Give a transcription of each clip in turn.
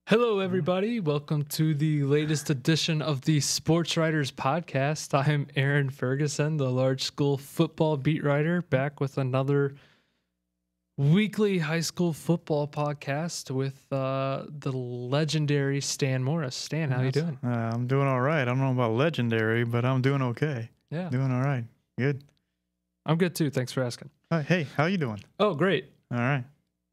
Hello, everybody. Welcome to the latest edition of the Sportswriters podcast. I am Aaron Ferguson, the large school football beat writer, back with another weekly high school football podcast with the legendary Stan Morris. Stan, how you doing? I'm doing all right. I don't know about legendary, but I'm doing okay. Yeah. Doing all right. Good. I'm good, too. Thanks for asking. Hey, how you doing? Oh, great. All right.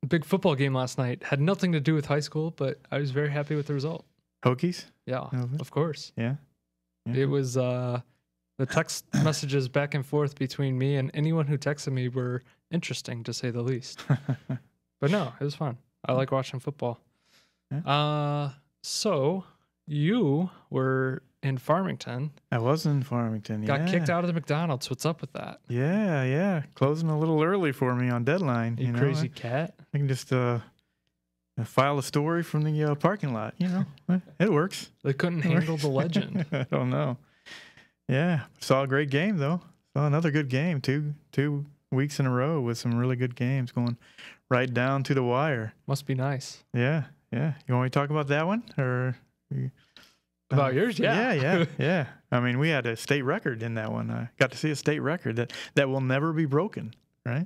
Big football game last night. Had nothing to do with high school, but I was very happy with the result. Hokies? Yeah, of course. Yeah. It was the text messages back and forth between me and anyone who texted me were interesting, to say the least. But no, it was fun. I like watching football. Yeah. So you were in Farmington. I was in Farmington, Got kicked out of the McDonald's. What's up with that? Yeah. Closing a little early for me on deadline. You crazy cat. I can just file a story from the parking lot. It works. They couldn't handle the legend. I don't know. Yeah. Saw a great game, though. Saw another good game. Two weeks in a row with some really good games going right down to the wire. Must be nice. Yeah. You want me to talk about that one? Or about yours? Yeah. I mean, we had a state record in that one. I got to see a state record that will never be broken, right?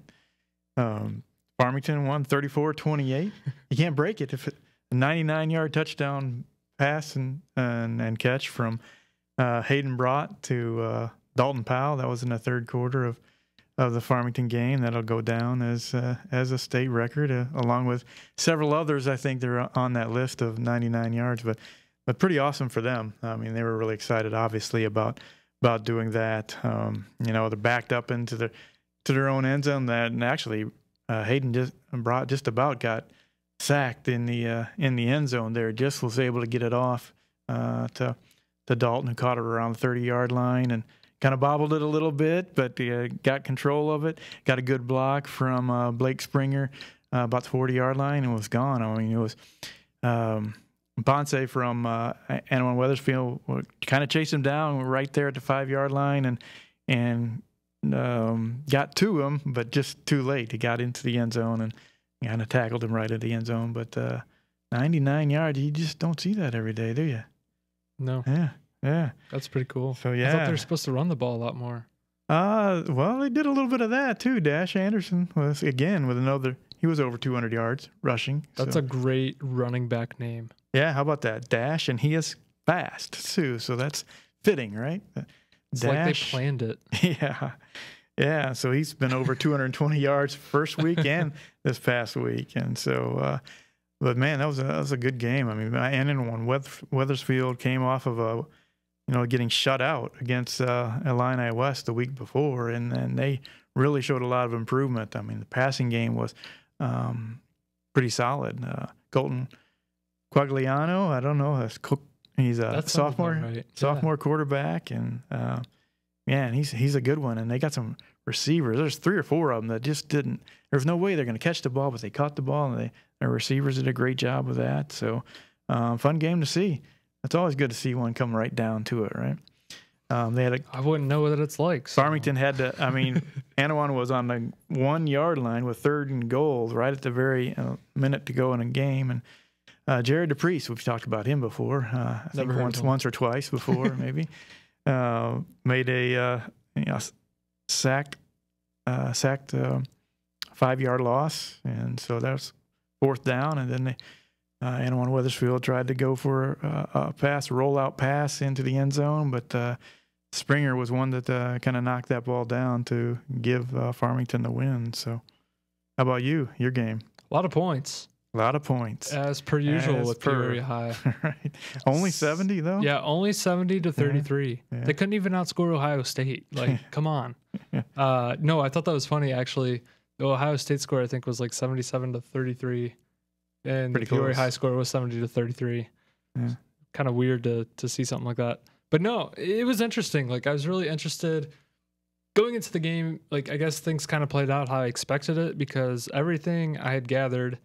Farmington won 34-28. You can't break it. If a 99-yard touchdown pass and catch from Hayden Brott to Dalton Powell, that was in the third quarter of the Farmington game. That'll go down as a state record, along with several others. I think they're on that list of 99 yards, but pretty awesome for them. I mean, they were really excited, obviously, about doing that. They're backed up into their own end zone. And actually, Hayden just about got sacked in the end zone there. Just was able to get it off to Dalton, who caught it around the 30-yard line and kind of bobbled it a little bit, but got control of it. Got a good block from Blake Springer about the 40-yard line and was gone. I mean, it was Ponce from Anawan Weathersfield kind of chased him down right there at the 5-yard line and got to him, but just too late. He got into the end zone and kind of tackled him right at the end zone. But 99 yards, you just don't see that every day, do you? No. Yeah. That's pretty cool. So, yeah. I thought they were supposed to run the ball a lot more. Well, they did a little bit of that, too. Dash Anderson was, again, with another – he was over 200 yards rushing. That's a great running back name. Yeah, how about that? Dash, and he is fast, too, so that's fitting, right? It's like they planned it. Yeah, so he's been over 220 yards first week and this past week. And so, but, man, that was a good game. I mean, Anawan Weathersfield came off of getting shut out against Illini West the week before, and then they really showed a lot of improvement. I mean, the passing game was pretty solid. Colton Quagliano, I don't know, he's a sophomore quarterback, and he's a good one. And they got some receivers. There's 3 or 4 of them that just didn't. There's no way they're going to catch the ball, but they caught the ball, and their receivers did a great job with that. So, fun game to see. It's always good to see one come right down to it, right? I wouldn't know what it's like. So. Farmington had to. I mean, Anawan was on the 1-yard line with 3rd and goal right at the very minute to go in a game, and Jared DePriest, we've talked about him before. I think once or twice before, maybe. Made a sacked 5-yard loss, and so that was 4th down. And then Anawan Weathersfield tried to go for a rollout pass into the end zone, but Springer was one that kind of knocked that ball down to give Farmington the win. So, how about your game? A lot of points. As per usual with Peoria High. Right. Only 70, though? Yeah, only 70-33. Yeah. They couldn't even outscore Ohio State. Like, come on. No, I thought that was funny, actually. The Ohio State score, I think, was like 77-33. And the Peoria High score was 70-33. Yeah. Kind of weird to see something like that. But no, it was interesting. Like, I was really interested. Going into the game, like, I guess things kind of played out how I expected it, because everything I had gathered,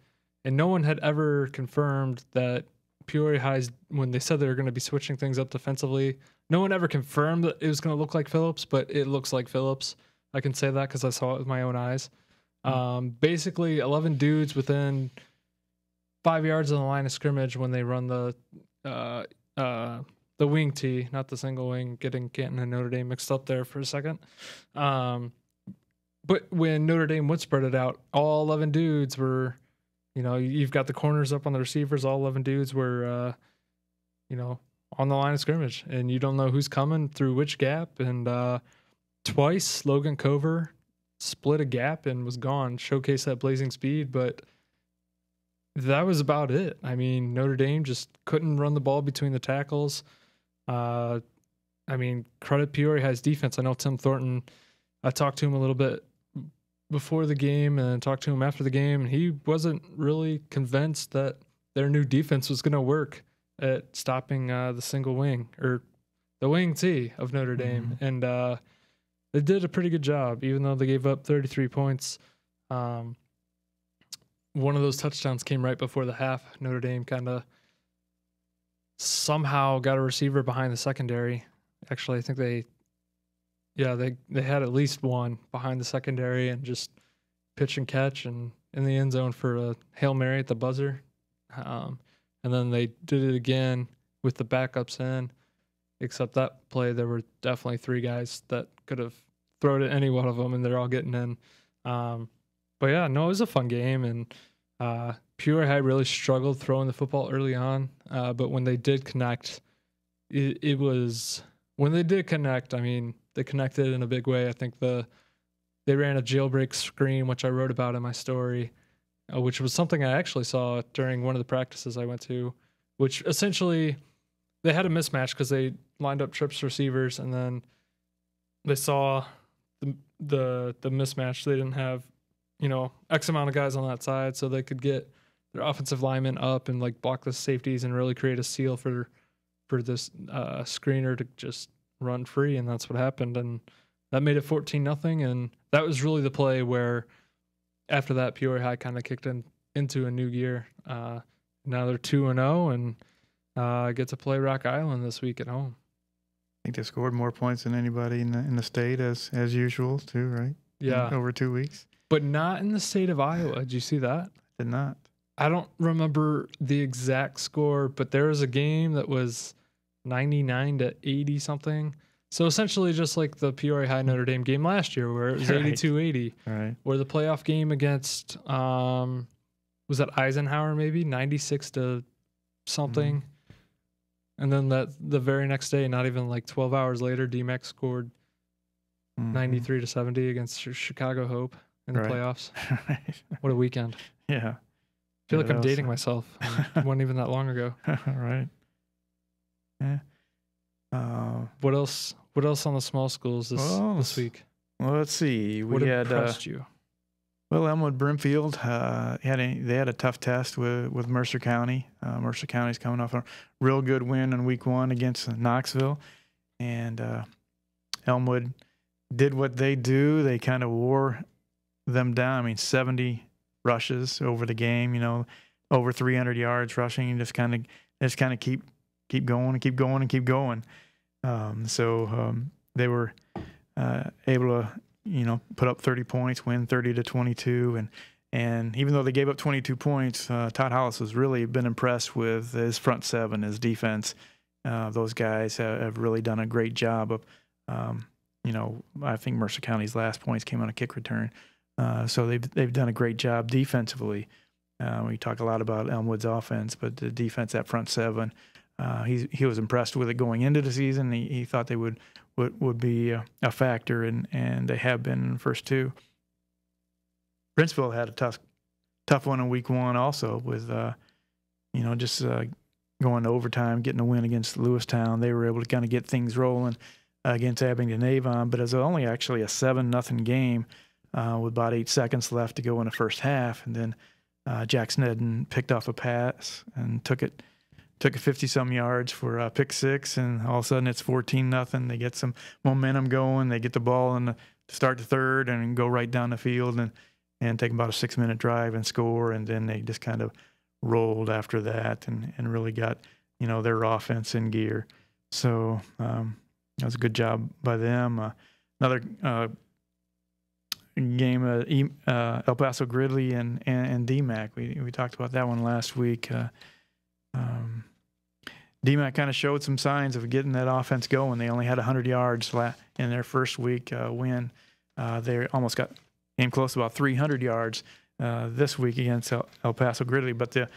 and no one had ever confirmed that Peoria High's, when they said they were going to be switching things up defensively, no one ever confirmed that it was going to look like Phillips, but it looks like Phillips. I can say that because I saw it with my own eyes. Basically, 11 dudes within 5 yards on the line of scrimmage when they run the wing tee, not the single wing, getting Canton and Notre Dame mixed up there for a second. But when Notre Dame would spread it out, all 11 dudes were, you've got the corners up on the receivers, all 11 dudes were, on the line of scrimmage, and you don't know who's coming through which gap. And twice Logan Cover split a gap and was gone, showcased that blazing speed, but that was about it. I mean, Notre Dame just couldn't run the ball between the tackles. Credit Peoria High's defense. I know Tim Thornton, I talked to him a little bit before the game and talked to him after the game, and he wasn't really convinced that their new defense was going to work at stopping the single wing or the wing tee of Notre Dame. And they did a pretty good job, even though they gave up 33 points. One of those touchdowns came right before the half. Notre Dame kind of somehow got a receiver behind the secondary. Actually, I think they had at least one behind the secondary and just pitch and catch and in the end zone for a Hail Mary at the buzzer. And then they did it again with the backups in, except that play there were definitely 3 guys that could have thrown it any one of them, and they're all getting in. But yeah, no, it was a fun game, and Peoria High really struggled throwing the football early on. But when they did connect, it was when they did connect. I mean, they connected in a big way. I think they ran a jailbreak screen, which I wrote about in my story, which was something I actually saw during one of the practices I went to. Which essentially they had a mismatch because they lined up trips receivers, and then they saw the mismatch. They didn't have X amount of guys on that side, so they could get their offensive linemen up and like block the safeties and really create a seal for this screener to just run free, and that's what happened, and that made it 14-0. And that was really the play where after that Peoria High kind of kicked into a new gear. Now they're 2-0 and get to play Rock Island this week at home. I think they scored more points than anybody in the state as usual too, right? Yeah, over 2 weeks. But not in the state of Iowa. Did you see that? Did not. I don't remember the exact score, but there was a game that was 99-80 something. So essentially just like the Peoria High Notre Dame game last year where it was 82-80. Right. Or the playoff game against, was that Eisenhower maybe? 96 to something. And then the very next day, not even like 12 hours later, DMAC scored 93-70 against Chicago Hope in the playoffs. What a weekend. Yeah. I feel like I'm dating myself. It wasn't even that long ago. Right. Yeah. What else on the small schools this week? Well, let's see. What impressed you? Well, Elmwood Brimfield they had a tough test with Mercer County. Mercer County's coming off a real good win in week 1 against Knoxville, and Elmwood did what they do. They kind of wore them down. I mean, 70 rushes over the game. Over 300 yards rushing. You just kind of keep going and keep going and keep going. So they were able to put up 30 points, win 30-22, and even though they gave up 22 points, Todd Hollis has really been impressed with his front seven, his defense. Those guys have really done a great job of, I think Mercer County's last points came on a kick return, so they've done a great job defensively. We talk a lot about Elmwood's offense, but the defense, that front seven, he was impressed with it going into the season. He thought they would be a factor, and they have been in the first 2. Princeville had a tough one in week 1 also with just going to overtime, getting a win against Lewistown. They were able to kind of get things rolling against Abingdon Avon, but it was only actually a 7-0 game with about 8 seconds left to go in the first half, and then Jack Snedden picked off a pass and took it 50-some yards for a pick 6, and all of a sudden it's 14-0. They get some momentum going. They get the ball to start the third and go right down the field and take about a 6-minute drive and score, and then they just kind of rolled after that and really got their offense in gear. So that was a good job by them. Another game, El Paso Gridley and DMAC. We talked about that one last week. DMAC kind of showed some signs of getting that offense going. They only had 100 yards in their first week win. They almost came close to about 300 yards this week against El Paso Gridley. But the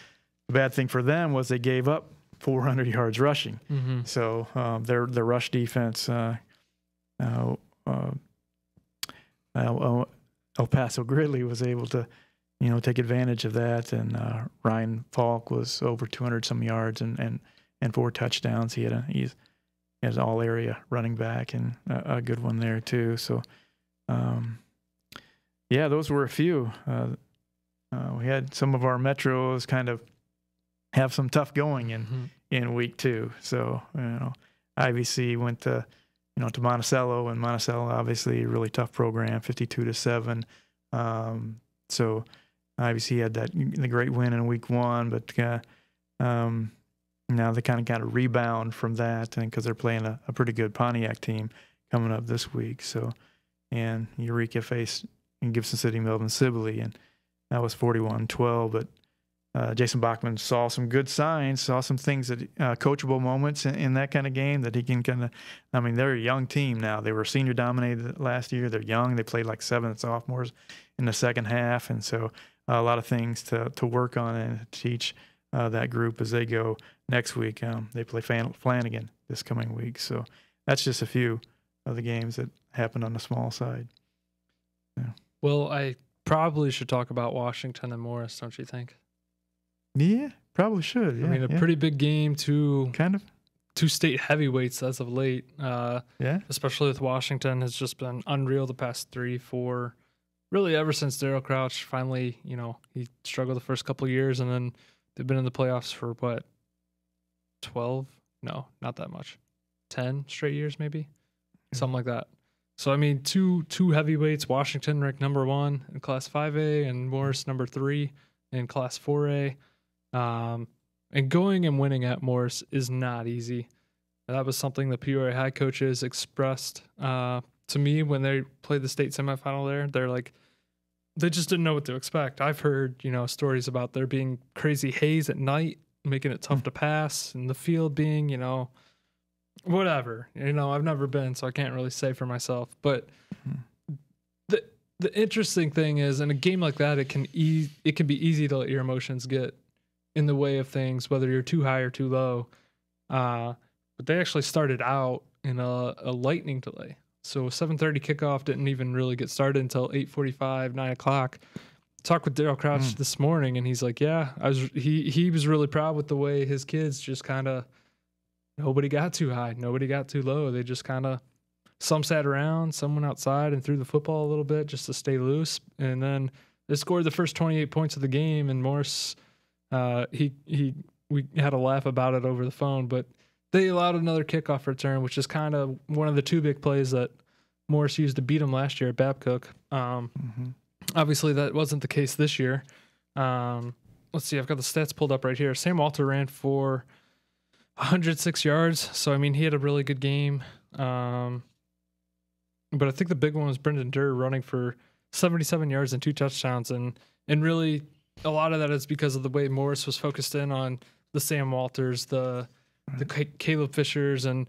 bad thing for them was they gave up 400 yards rushing. Mm-hmm. So their rush defense, El Paso Gridley was able to, take advantage of that. And Ryan Falk was over 200 some yards and 4 touchdowns. He's an all area running back and a good one there too. So, those were a few. We had some of our metros kind of have some tough going in week 2. So, IVC went to Monticello, and Monticello obviously a really tough program, 52-7. So IVC had the great win in week 1, but now they kind of got a rebound from that, and because they're playing a pretty good Pontiac team coming up this week. So, and Eureka faced in Gibson City, Melvin Sibley, and that was 41-12. But Jason Bachman saw some good signs, saw some things that coachable moments in that kind of game that he can kind of. I mean, they're a young team now. They were senior dominated last year. They're young. They played like 7 sophomores in the second half, and so a lot of things to work on and teach that group as they go next week. They play Flanagan this coming week. So that's just a few of the games that happened on the small side. Yeah. Well, I probably should talk about Washington and Morris, don't you think? Yeah, probably should. Yeah, I mean, pretty big game, two state heavyweights as of late. Especially with Washington, has just been unreal the past 3-4, really ever since Darryl Crouch finally, he struggled the first couple of years, and then they've been in the playoffs for 12? No, not that much. 10 straight years, maybe, something like that. So I mean, two heavyweights. Washington ranked number 1 in Class 5A, and Morris number 3 in Class 4A. And going and winning at Morris is not easy. That was something the Peoria High coaches expressed to me when they played the state semifinal there. They're like, they just didn't know what to expect. I've heard, stories about there being crazy haze at night, making it tough to pass, and the field being, whatever. I've never been, so I can't really say for myself. But the interesting thing is, in a game like that, it can be easy to let your emotions get in the way of things, whether you're too high or too low. But they actually started out in a lightning delay. So 7:30 kickoff didn't even really get started until 8:45, 9 o'clock. Talked with Darryl Crouch this morning, and he's like, yeah, he was really proud with the way his kids just kind of, nobody got too high, nobody got too low. They just kind of, some sat around, some went outside and threw the football a little bit just to stay loose. And then they scored the first 28 points of the game, and Morris, we had a laugh about it over the phone, but they allowed another kickoff return, which is kind of one of the 2 big plays that Morris used to beat them last year at Babcock. Obviously, that wasn't the case this year. Let's see, I've got the stats pulled up right here. Sam Walter ran for 106 yards, so, I mean, he had a really good game. But I think the big one was Brendan Durr running for 77 yards and 2 touchdowns, and really a lot of that is because of the way Morris was focused in on the Sam Walters, the Caleb Fishers, and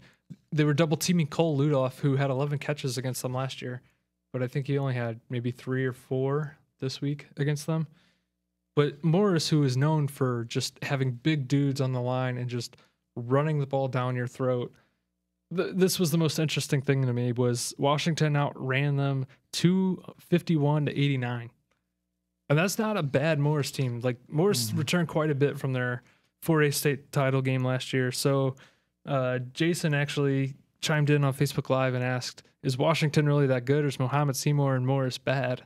they were double teaming Cole Ludoff, who had 11 catches against them last year, but I think he only had maybe 3 or 4 this week against them. But Morris, who is known for just having big dudes on the line and just running the ball down your throat, this was the most interesting thing to me, was Washington outran them 251-89. And that's not a bad Morris team. Like, Morris returned quite a bit from their 4A state title game last year. So Jason actually chimed in on Facebook Live and asked, is Washington really that good, or is Mohammed Seymour and Morris bad?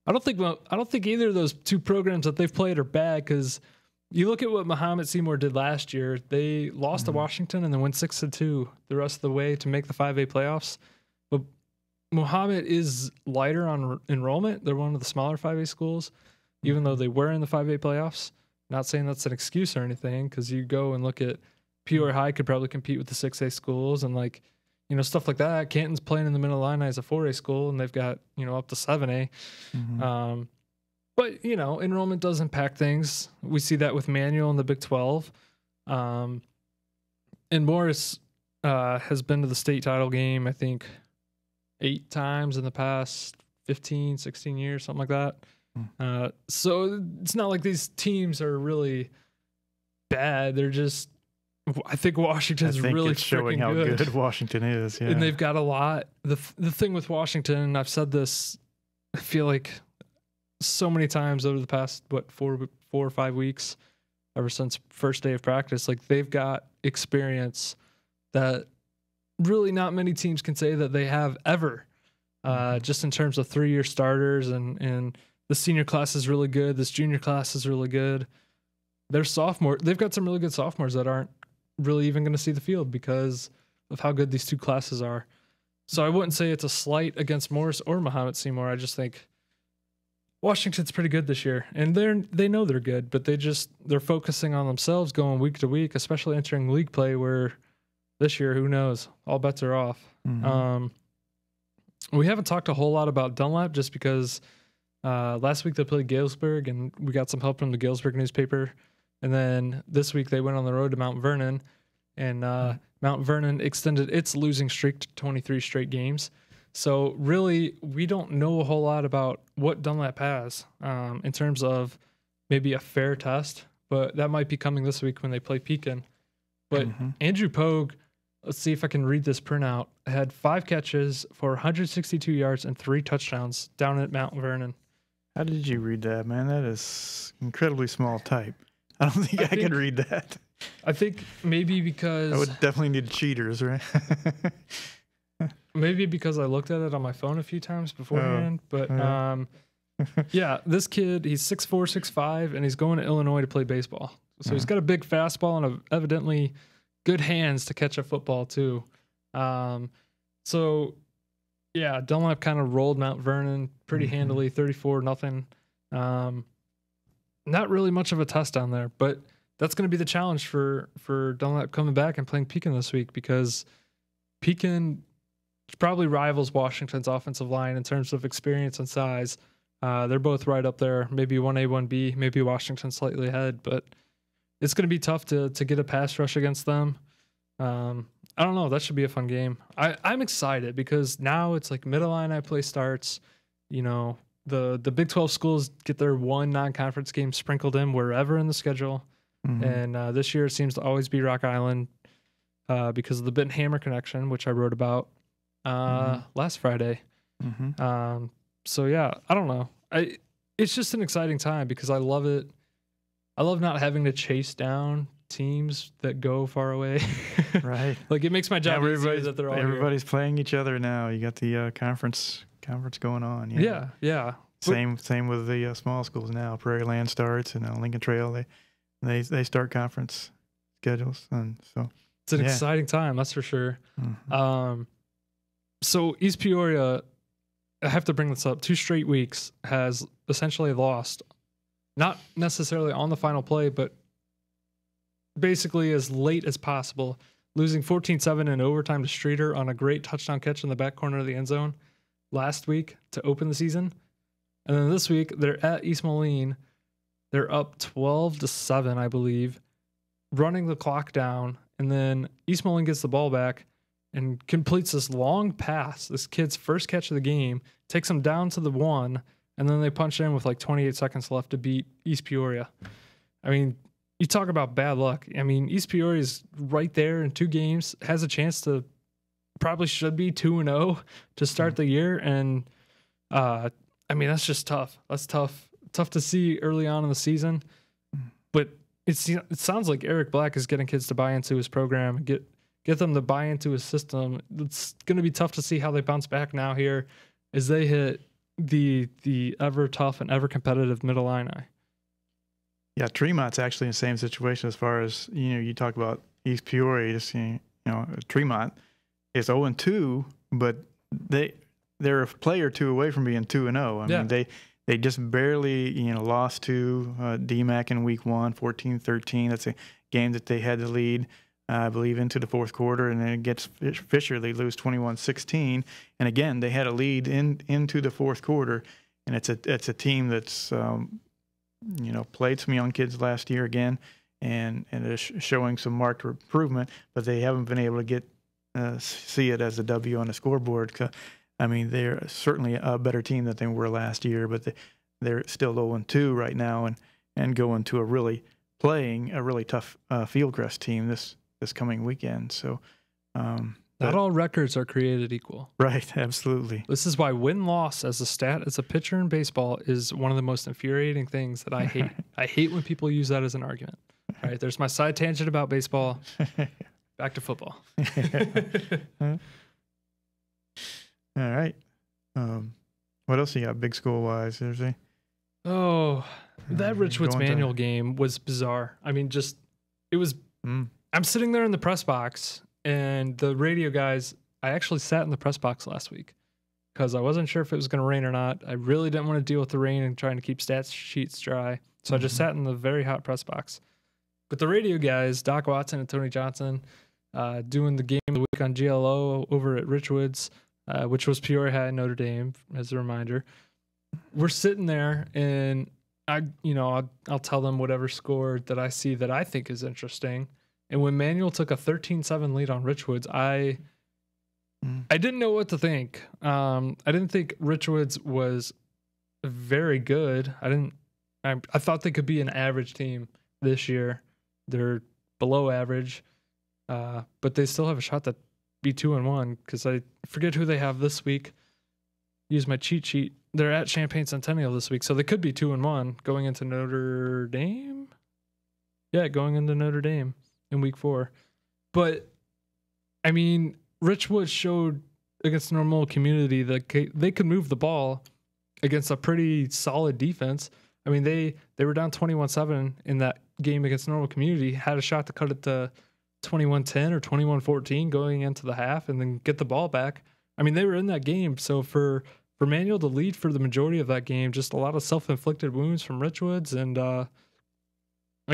I don't think either of those 2 programs that they've played are bad, because you look at what Mohammed Seymour did last year. They lost to Washington and then went 6-2 the rest of the way to make the 5A playoffs. But Mohammed is lighter on enrollment. They're one of the smaller 5A schools, even though they were in the 5A playoffs. Not saying that's an excuse or anything, because you go and look at Peoria High could probably compete with the 6A schools, and stuff like that. Canton's playing in the Mid-Illini as a 4A school, and they've got, up to 7A. Mm-hmm. But, enrollment does impact things. We see that with Manual in the Big 12. And Morris has been to the state title game, I think, 8 times in the past 15, 16 years, something like that. So it's not like these teams are really bad. They're just, I think Washington's really showing how good Washington is. Yeah. And they've got a lot. The thing with Washington, I've said this, I feel like so many times over the past, 4 or 5 weeks, ever since first day of practice, like they've got experience that really not many teams can say that they have ever. Just in terms of 3-year starters, and the senior class is really good. This junior class is really good. They're sophomore. They've got some really good sophomores that aren't really even going to see the field because of how good these 2 classes are. So I wouldn't say it's a slight against Morris or Mahomet Seymour. I just think Washington's pretty good this year, and they know they're good, but they're focusing on themselves going week to week, especially entering league play where this year, who knows? All bets are off. Mm-hmm. We haven't talked a whole lot about Dunlap just because last week they played Galesburg, and we got some help from the Galesburg newspaper. And then this week they went on the road to Mount Vernon, and Mount Vernon extended its losing streak to 23 straight games. So really, we don't know a whole lot about what Dunlap has in terms of maybe a fair test, but that might be coming this week when they play Pekin. But Andrew Pogue, let's see if I can read this printout, had 5 catches for 162 yards and 3 touchdowns down at Mount Vernon. How did you read that, man? That is incredibly small type. I don't think I could read that. I think maybe because I would definitely need cheaters, right? Maybe because I looked at it on my phone a few times beforehand. Yeah, this kid, he's 6'4", 6'5", and he's going to Illinois to play baseball. So he's got a big fastball and evidently good hands to catch a football too. So yeah, Dunlap kind of rolled Mount Vernon pretty handily, 34-0. Not really much of a test down there, but that's going to be the challenge for Dunlap coming back and playing Pekin this week, because Pekin probably rivals Washington's offensive line in terms of experience and size. They're both right up there, maybe 1A, 1B, maybe Washington slightly ahead, but it's going to be tough to get a pass rush against them. I don't know. That should be a fun game. I'm excited because now it's like Mid-Illini play starts. The Big 12 schools get their one non-conference game sprinkled in wherever in the schedule. And this year it seems to always be Rock Island because of the Benton Hammer connection, which I wrote about last Friday. So yeah, I don't know. It's just an exciting time because I love it. I love not having to chase down teams that go far away. Right. Like it makes my job easier that they're all everybody's playing each other now. You got the conference going on. Yeah. Same with the small schools now. Prairie Land starts, and Lincoln Trail they start conference schedules, and so it's an exciting time, that's for sure. So East Peoria, I have to bring this up, 2 straight weeks has essentially lost, not necessarily on the final play, but basically as late as possible, losing 14-7 in overtime to Streeter on a great touchdown catch in the back corner of the end zone last week to open the season. And then this week they're at East Moline. They're up 12-7, I believe, running the clock down, and then East Moline gets the ball back and completes this long pass, this kid's first catch of the game, takes him down to the 1, and then they punch in with like 28 seconds left to beat East Peoria. I mean, you talk about bad luck. I mean, East Peoria is right there in 2 games, has a chance to, probably should be 2-0 to start the year, and I mean, that's just tough. That's tough to see early on in the season, but it sounds like Eric Black is getting kids to buy into his program, get them to buy into his system. It's going to be tough to see how they bounce back now here as they hit the ever tough and ever competitive Mid-Illini. Yeah, Tremont's actually in the same situation as far as, you talk about East Peoria, just, Tremont is 0-2, but they're a play or 2 away from being 2-0. I mean, they just barely, lost to DMAC in week 1, 14-13. That's a game that they had to lead. I believe, into the fourth quarter, and then against Fisher, they lose 21-16. And again, they had a lead into the fourth quarter, and it's a team that's played some young kids last year again, and is showing some marked improvement, but they haven't been able to get see it as a W on the scoreboard. I mean, they're certainly a better team than they were last year, but they're still 0-2 right now, and going to playing a really tough Fieldcrest team this coming weekend. So not all records are created equal. Right, absolutely. This is why win-loss as a stat, as a pitcher in baseball, is one of the most infuriating things that I hate. I hate when people use that as an argument. All right, there's my side tangent about baseball. Back to football. All right. What else you got big school-wise? That Richwoods Manual game was bizarre. I mean, it was I'm sitting there in the press box, and the radio guys, I actually sat in the press box last week because I wasn't sure if it was going to rain or not. I really didn't want to deal with the rain and trying to keep stats sheets dry. So I just sat in the very hot press box. But the radio guys, Doc Watson and Tony Johnson, doing the game of the week on GLO over at Richwoods, which was Peoria High Notre Dame, as a reminder. We're sitting there, and I'll tell them whatever score that I see that I think is interesting. And when Manual took a 13-7 lead on Richwoods, I didn't know what to think. I didn't think Richwoods was very good. I thought they could be an average team this year. They're below average, but they still have a shot to be 2-1 because I forget who they have this week. Use my cheat sheet. They're at Champaign Centennial this week, so they could be 2-1 going into Notre Dame. Yeah, going into Notre Dame in week 4. But I mean, Richwood showed against Normal Community that they could move the ball against a pretty solid defense. I mean, they were down 21-7 in that game against Normal Community, had a shot to cut it to 21-10 or 21-14 going into the half and then get the ball back. I mean, they were in that game. So for Manual to lead for the majority of that game, just a lot of self-inflicted wounds from Richwoods. And I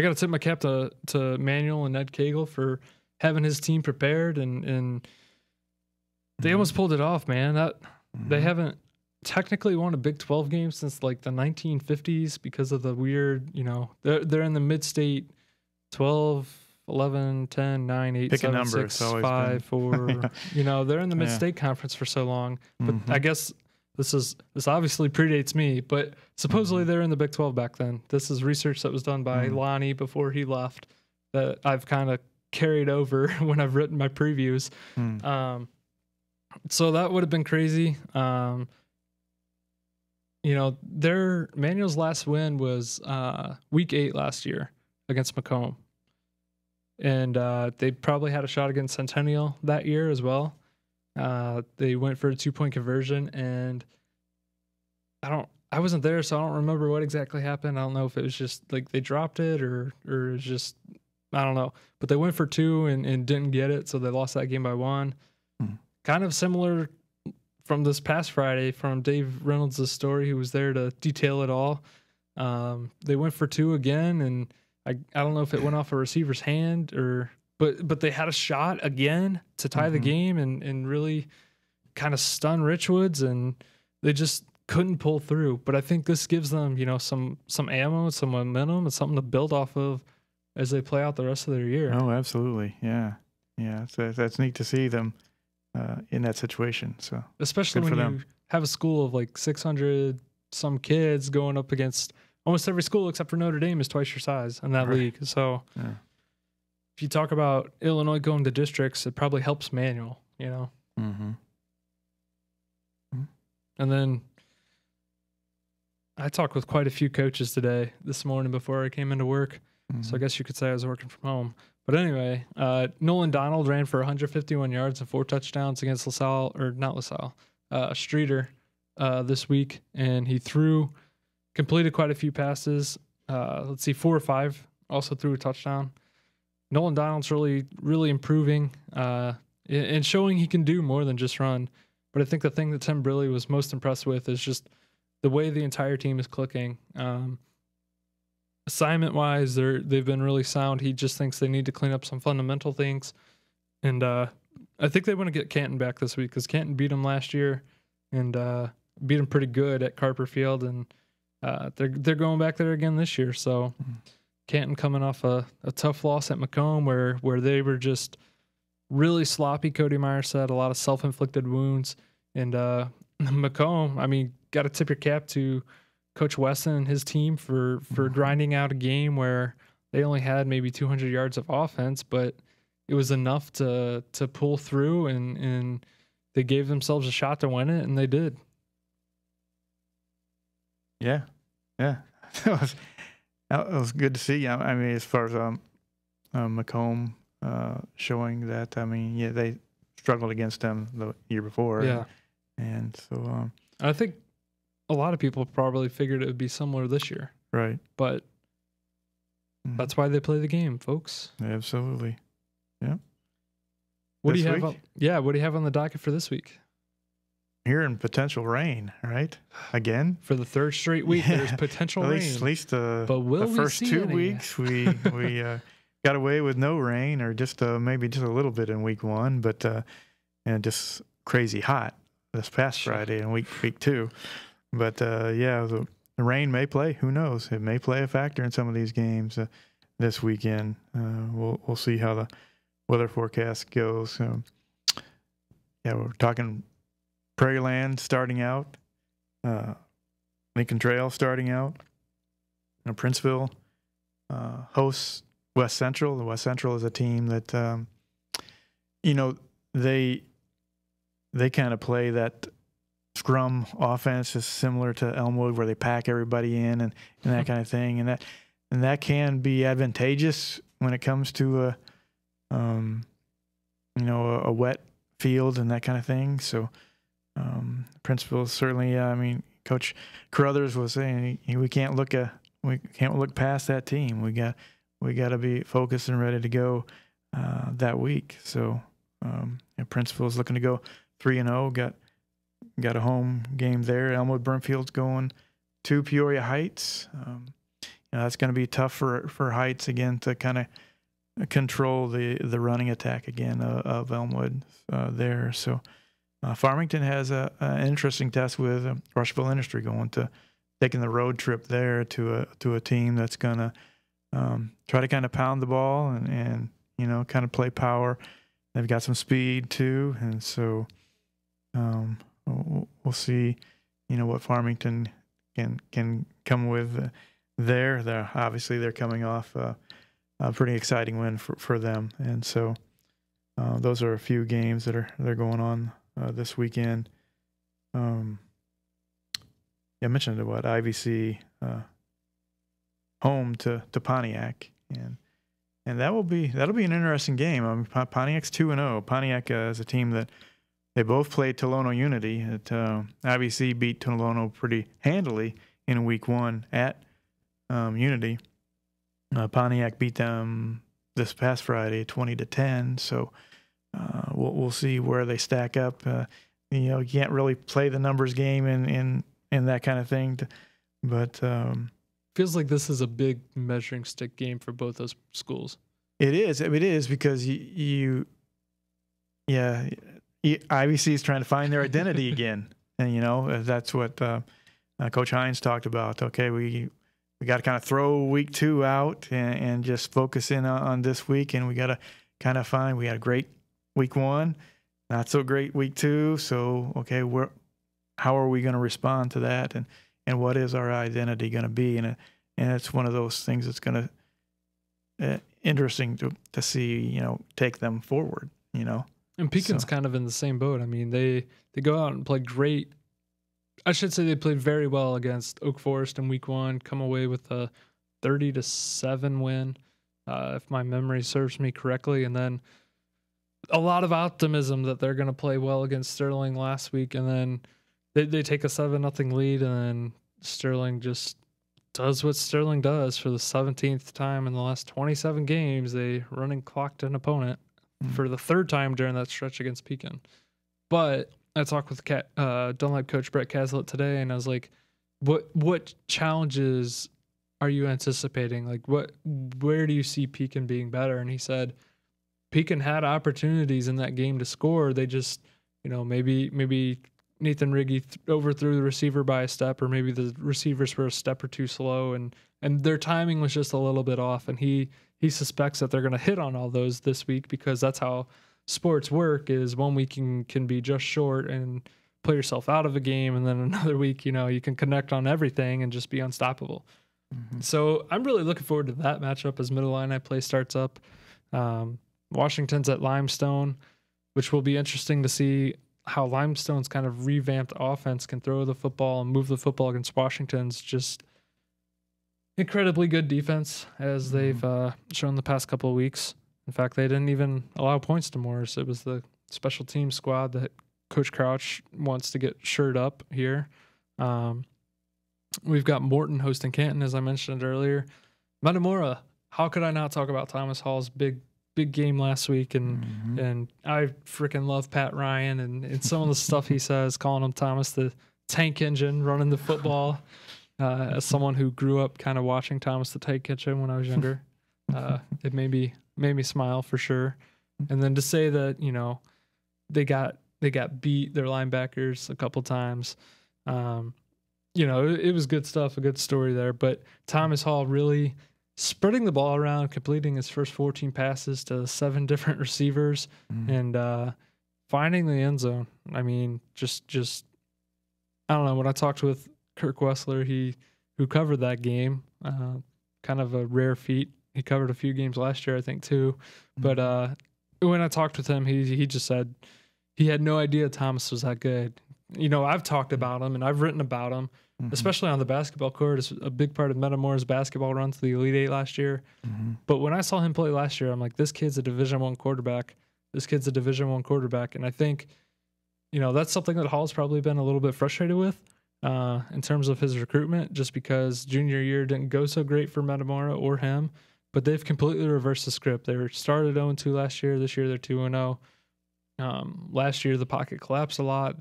got to tip my cap to Manual and Ned Cagle for having his team prepared, and they almost pulled it off, man. They haven't technically won a Big 12 game since like the 1950s because of the weird, they're in the mid-state 12, 11, 10, 9, 8, Pick 7, 6, 5, 4. They're in the mid-state conference for so long. But I guess this obviously predates me, but supposedly they're in the Big 12 back then. This is research that was done by Lonnie before he left that I've kind of carried over when I've written my previews. So that would have been crazy. Their Manual's last win was week 8 last year against Macomb. And they probably had a shot against Centennial that year as well. They went for a 2-point conversion, and I wasn't there, so I don't remember what exactly happened. I don't know if it was just like they dropped it or it was just, I don't know. But they went for 2 and didn't get it, so they lost that game by 1. Kind of similar from this past Friday from Dave Reynolds' story, who was there to detail it all. They went for 2 again, and I don't know if it went off a receiver's hand but they had a shot again to tie the game and really kind of stun Richwoods, and they just couldn't pull through. But I think this gives them, some ammo, some momentum, and something to build off of as they play out the rest of their year. Oh, absolutely. Yeah. That's neat to see them in that situation. So especially when you have a school of like 600 some kids going up against almost every school except for Notre Dame is twice your size in that league. So if you talk about Illinois going to districts, it probably helps Manual, And then I talked with quite a few coaches this morning before I came into work. So I guess you could say I was working from home. But anyway, Nolan Donald ran for 151 yards and 4 touchdowns against Streeter this week. And he completed quite a few passes. 4 or 5, also threw a touchdown. Nolan Donald's really, really improving and showing he can do more than just run. But I think the thing that Tim Briley was most impressed with is just the way the entire team is clicking. assignment wise, they've been really sound. He just thinks they need to clean up some fundamental things, and I think they want to get Canton back this week because Canton beat them last year, and beat them pretty good at Carper Field, and they're going back there again this year. So Canton coming off a tough loss at Macomb where they were just really sloppy. Cody Meyer said a lot of self-inflicted wounds, and Macomb, I mean, got to tip your cap to Coach Weston and his team for grinding out a game where they only had maybe 200 yards of offense, but it was enough to pull through, and they gave themselves a shot to win it, and they did. Yeah. That was good to see. I mean, as far as Macomb showing that, I mean, yeah, they struggled against them the year before. Yeah. And so I think a lot of people probably figured it would be similar this year. Right. But that's why they play the game, folks. Absolutely. Yeah. What do you have on the docket for this week? Hearing potential rain, right? Again? For the third straight week, there's potential rain. At least the we first 2 weeks, we got away with no rain, or just maybe just a little bit in week 1, but and just crazy hot this past Friday in week 2. But yeah, the rain may play. Who knows? It may play a factor in some of these games this weekend. We'll see how the weather forecast goes. Yeah, we're talking Prairie Land starting out, Lincoln Trail starting out, Princeville hosts West Central. The West Central is a team that, they kind of play that scrum offense is similar to Elmwood, where they pack everybody in and that kind of thing, and that can be advantageous when it comes to a wet field and that kind of thing. So. Principal certainly. I mean, Coach Carruthers was saying we can't look past that team. We got to be focused and ready to go that week. So Principal is looking to go 3-0. Got a home game there. Elmwood Burnfield's going to Peoria Heights. That's going to be tough for Heights again to kind of control the running attack again of Elmwood there. So. Farmington has an interesting test with Rushville Industry taking the road trip there to a team that's going to try to kind of pound the ball and kind of play power. They've got some speed too, and so we'll see what Farmington can come with there. They're coming off a pretty exciting win for them, and so those are a few games they're going on this weekend. I mentioned IVC home to Pontiac, and that'll be an interesting game. I mean, Pontiac's 2-0. Pontiac is a team that they both played Tolono Unity. IVC beat Tolono pretty handily in week 1 at Unity. Pontiac beat them this past Friday 20-10. So. We'll see where they stack up. You can't really play the numbers game in that kind of thing, but feels like this is a big measuring stick game for both those schools. It is. It is because IVC is trying to find their identity again, and that's what Coach Hines talked about. Okay, we got to kind of throw week 2 out and just focus in on this week, and we got to kind of find. We had a great week 1, not so great week 2. So, okay, how are we going to respond to that, and what is our identity going to be? And it's one of those things that's going to interesting to see, take them forward, And Pekin's kind of in the same boat. I mean, they go out and play great. I should say they played very well against Oak Forest in week 1, come away with a 30-7 win, if my memory serves me correctly, and then a lot of optimism that they're going to play well against Sterling last week, and then they take a 7-0 lead, and then Sterling just does what Sterling does for the 17th time in the last 27 games. They running clocked an opponent for the 3rd time during that stretch against Pekin. But I talked with Dunlap coach Brett Caslett today, and I was like, what challenges are you anticipating? Like, where do you see Pekin being better? And he said Pekin had opportunities in that game to score. They just, maybe Nathan Riggy overthrew the receiver by a step, or maybe the receivers were a step or two slow, and their timing was just a little bit off. And he suspects that they're going to hit on all those this week, because that's how sports work. Is 1 week can be just short and play yourself out of a game, and then another week, you can connect on everything and just be unstoppable. Mm-hmm. So I'm really looking forward to that matchup as Middle Illini play starts up. Washington's at Limestone, which will be interesting to see how Limestone's kind of revamped offense can throw the football and move the football against Washington's just incredibly good defense, as they've shown the past couple of weeks. In fact, they didn't even allow points to Morris. It was the special team squad that Coach Crouch wants to get shored up here. We've got Morton hosting Canton, as I mentioned earlier. Metamora, how could I not talk about Thomas Hall's big game last week? And I freaking love Pat Ryan and some of the stuff he says, calling him Thomas the Tank Engine, running the football. As someone who grew up kind of watching Thomas the Tank Engine when I was younger, it made me smile for sure. And then to say that, they got beat, their linebackers, a couple times. It was good stuff, a good story there. But Thomas Hall really spreading the ball around, completing his first 14 passes to 7 different receivers, and finding the end zone. I mean, just I don't know. When I talked with Kirk Wessler, who covered that game, kind of a rare feat. He covered a few games last year, I think, too. But when I talked with him, he just said he had no idea Thomas was that good. I've talked about him and I've written about him, especially on the basketball court. It's a big part of Metamora's basketball run to the Elite Eight last year. But when I saw him play last year, I'm like, this kid's a Division I quarterback. And I think, that's something that Hall's probably been a little bit frustrated with in terms of his recruitment, just because junior year didn't go so great for Metamora or him. But they've completely reversed the script. They were started 0-2 last year. This year they're 2-0. Last year the pocket collapsed a lot.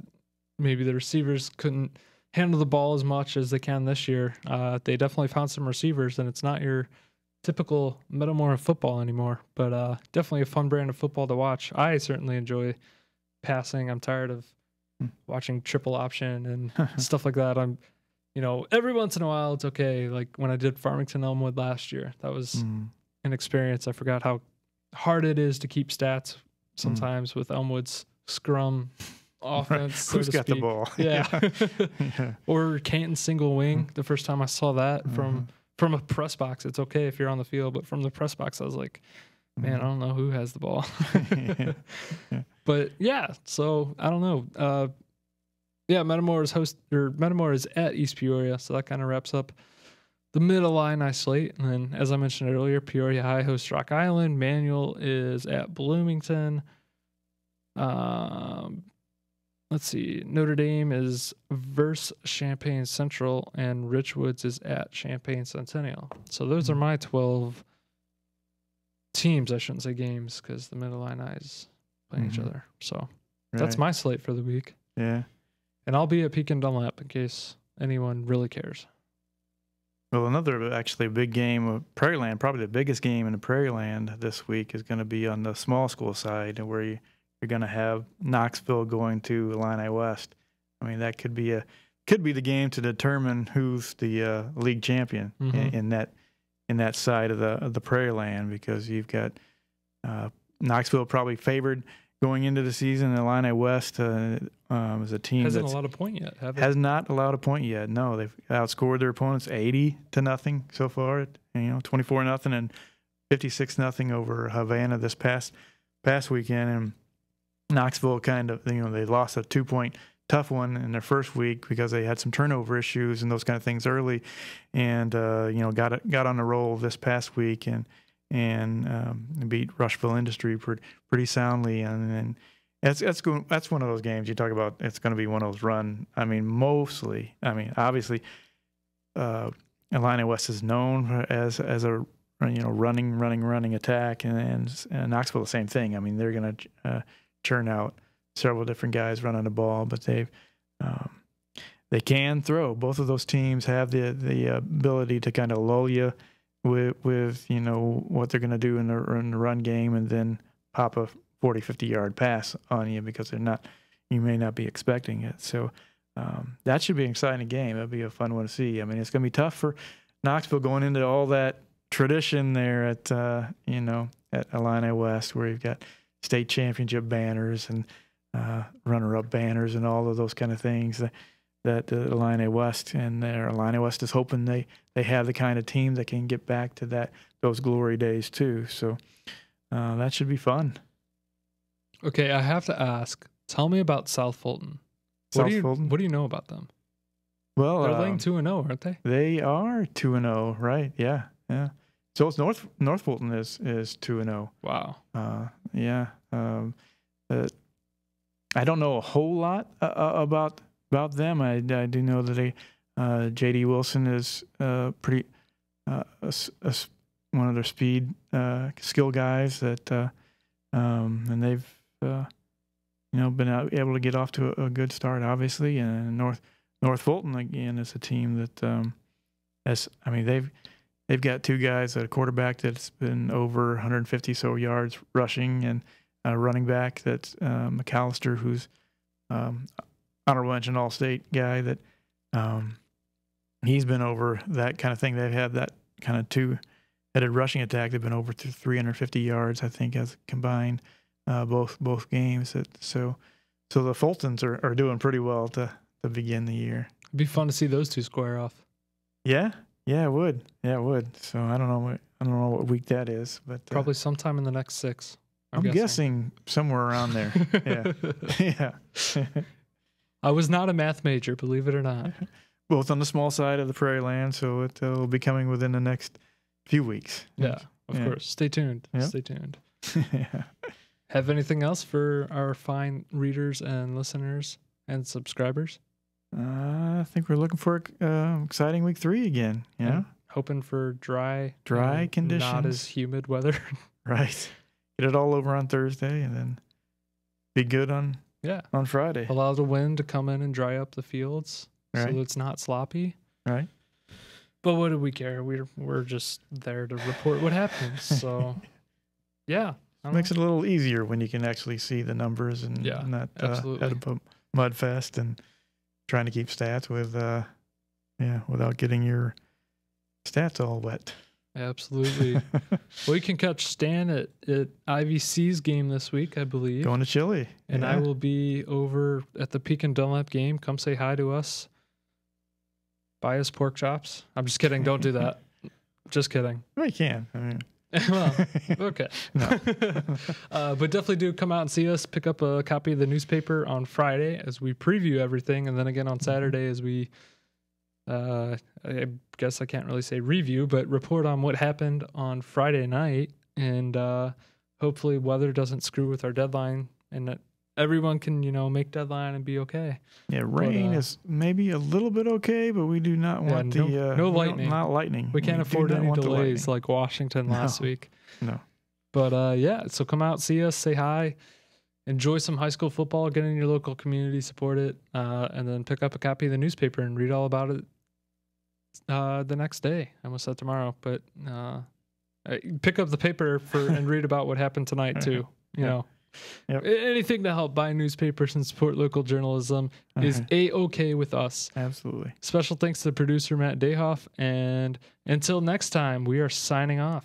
Maybe the receivers couldn't handle the ball as much as they can this year. They definitely found some receivers, and it's not your typical Metamora football anymore. But definitely a fun brand of football to watch. I certainly enjoy passing. I'm tired of watching triple option and stuff like that. I'm, every once in a while it's okay. Like when I did Farmington Elmwood last year, that was an experience. I forgot how hard it is to keep stats sometimes with Elmwood's scrum offense. Who's got the ball? Yeah. Or Canton single wing. The first time I saw that from a press box, it's okay if you're on the field, but from the press box, I was like, man, I don't know who has the ball. But yeah, so I don't know. Metamora is at East Peoria, so that kind of wraps up the Mid-Illini slate. And then, as I mentioned earlier, Peoria High hosts Rock Island. Manual is at Bloomington. Let's see. Notre Dame is versus Champaign Central, and Richwoods is at Champaign Centennial. So those are my 12 teams. I shouldn't say games, because the Mid-Illini is playing each other. So that's my slate for the week. Yeah. And I'll be at Pekin Dunlap in case anyone really cares. Well, another actually big game of Prairie Land, probably the biggest game in the Prairie Land this week, is going to be on the small school side, where you're going to have Knoxville going to Illini West. I mean, that could be the game to determine who's the league champion in that side of the Prairie Land, because you've got Knoxville probably favored going into the season. Illini West is a team hasn't allowed a point yet. Has not allowed a point yet. No, they've outscored their opponents 80-0 so far. 24-0 and 56-0 over Havana this past weekend. And Knoxville kind of, they lost a 2-point tough one in their first week because they had some turnover issues and those kind of things early, and got on the roll this past week and beat Rushville Industry pretty soundly, and that's one of those games you talk about. It's going to be one of those run. Obviously, Illini West is known as a running attack, and Knoxville the same thing. I mean, they're going to churn out several different guys running the ball, but they they can throw. Both of those teams have the ability to kind of lull you with what they're going to do in the run game, and then pop a 40, 50-yard pass on you because you may not be expecting it. So that should be an exciting game. That'd be a fun one to see. I mean, it's going to be tough for Knoxville going into all that tradition there at Illini West, where you've got state championship banners and runner-up banners and all of those kind of things that Illini West and their Illini West is hoping they have the kind of team that can get back to those glory days too. So that should be fun. Okay, I have to ask. Tell me about South Fulton. What do you know about them? Well, they're laying 2-0, aren't they? They are 2-0, right? Yeah. So it's North Fulton is 2-0. Wow. Yeah. I don't know a whole lot about them. I do know that J.D. Wilson is pretty one of their speed skill guys that and they've been able to get off to a good start, obviously. And North Fulton again is a team that they've got two guys, a quarterback that's been over 150 so yards rushing, and a running back that's McAllister, who's honorable mention All-State guy that he's been over that kind of thing. They've had that kind of two-headed rushing attack. They've been over to 350 yards, I think, as combined both games. So the Fultons are doing pretty well to begin the year. It'd be fun to see those two square off. Yeah, it would. Yeah, it would. So I don't know what week that is, but probably sometime in the next 6. I'm guessing somewhere around there. Yeah. I was not a math major, believe it or not. Both on the small side of the prairie land, so it will be coming within the next few weeks. Yeah, of course. Stay tuned. Yeah. Stay tuned. Yeah. Have anything else for our fine readers and listeners and subscribers? I think we're looking for exciting week 3 again. Yeah. Hoping for dry conditions, not as humid weather. Right. Get it all over on Thursday, and then be good on Friday. Allow the wind to come in and dry up the fields, so that it's not sloppy. Right. But what do we care? We're just there to report what happens. So, yeah. Makes it a little easier when you can actually see the numbers and not at a mud fest and trying to keep stats without getting your stats all wet. Absolutely. Well, you can catch Stan at IVC's game this week, I believe. Going to Chile. And I will be over at the Pekin Dunlap game. Come say hi to us. Buy us pork chops. I'm just kidding. Don't do that. Just kidding. Well, you can. I mean. Well, okay. No. But definitely do come out and see us. Pick up a copy of the newspaper on Friday as we preview everything. And then again on Saturday as we, I guess I can't really say review, but report on what happened on Friday night. And hopefully weather doesn't screw with our deadline and that everyone can, make deadline and be okay. Yeah, rain is maybe a little bit okay, but we do not want no lightning. Not lightning. We can't afford any delays like Washington last week. No. But so come out, see us, say hi, enjoy some high school football, get in your local community, support it, and then pick up a copy of the newspaper and read all about it the next day. I almost said tomorrow, but pick up the paper and read about what happened tonight too. You know. Yep. Anything to help buy newspapers and support local journalism is A-okay with us. Absolutely. Special thanks to producer Matt Dayhoff, and until next time, we are signing off.